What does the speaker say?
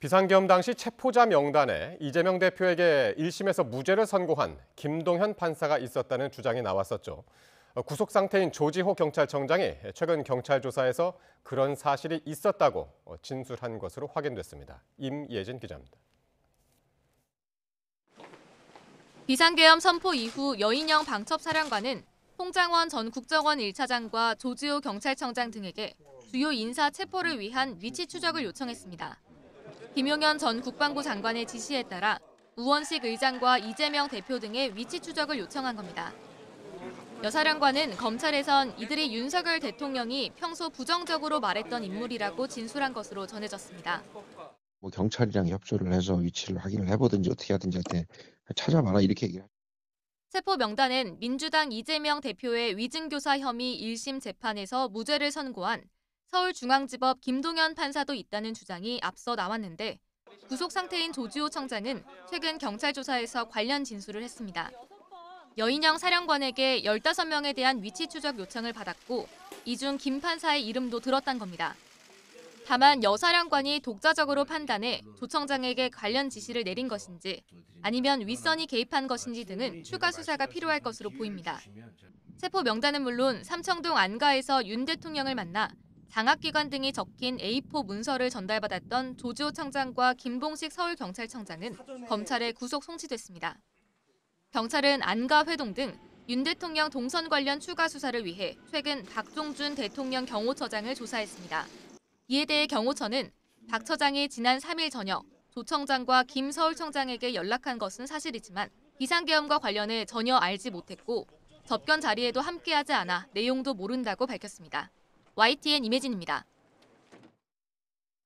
비상계엄 당시 체포자 명단에 이재명 대표에게 1심에서 무죄를 선고한 김동현 판사가 있었다는 주장이 나왔었죠. 구속 상태인 조지호 경찰청장이 최근 경찰 조사에서 그런 사실이 있었다고 진술한 것으로 확인됐습니다. 임예진 기자입니다. 비상계엄 선포 이후 여인영 방첩사령관은 홍장원 전 국정원 1차장과 조지호 경찰청장 등에게 주요 인사 체포를 위한 위치 추적을 요청했습니다. 김용현 전 국방부 장관의 지시에 따라 우원식 의장과 이재명 대표 등의 위치 추적을 요청한 겁니다. 여 사령관은 검찰에선 이들이 윤석열 대통령이 평소 부정적으로 말했던 인물이라고 진술한 것으로 전해졌습니다. 경찰이랑 협조를 해서 위치를 확인을 해보든지 어떻게 하든지 한테 찾아봐라 이렇게 얘기를. 체포 명단은 민주당 이재명 대표의 위증교사 혐의 1심 재판에서 무죄를 선고한 서울중앙지법 김동현 판사도 있다는 주장이 앞서 나왔는데 구속 상태인 조지호 청장은 최근 경찰 조사에서 관련 진술을 했습니다. 여인영 사령관에게 15명에 대한 위치 추적 요청을 받았고 이 중 김 판사의 이름도 들었단 겁니다. 다만 여 사령관이 독자적으로 판단해 조 청장에게 관련 지시를 내린 것인지 아니면 윗선이 개입한 것인지 등은 추가 수사가 필요할 것으로 보입니다. 체포 명단은 물론 삼청동 안가에서 윤 대통령을 만나 장학기관 등이 적힌 A4 문서를 전달받았던 조지호 청장과 김봉식 서울경찰청장은 검찰에 구속 송치됐습니다. 경찰은 안가 회동 등 윤 대통령 동선 관련 추가 수사를 위해 최근 박종준 대통령 경호처장을 조사했습니다. 이에 대해 경호처는 박 처장이 지난 3일 저녁 조 청장과 김 서울청장에게 연락한 것은 사실이지만 비상계엄과 관련해 전혀 알지 못했고 접견 자리에도 함께하지 않아 내용도 모른다고 밝혔습니다. YTN 임혜진입니다.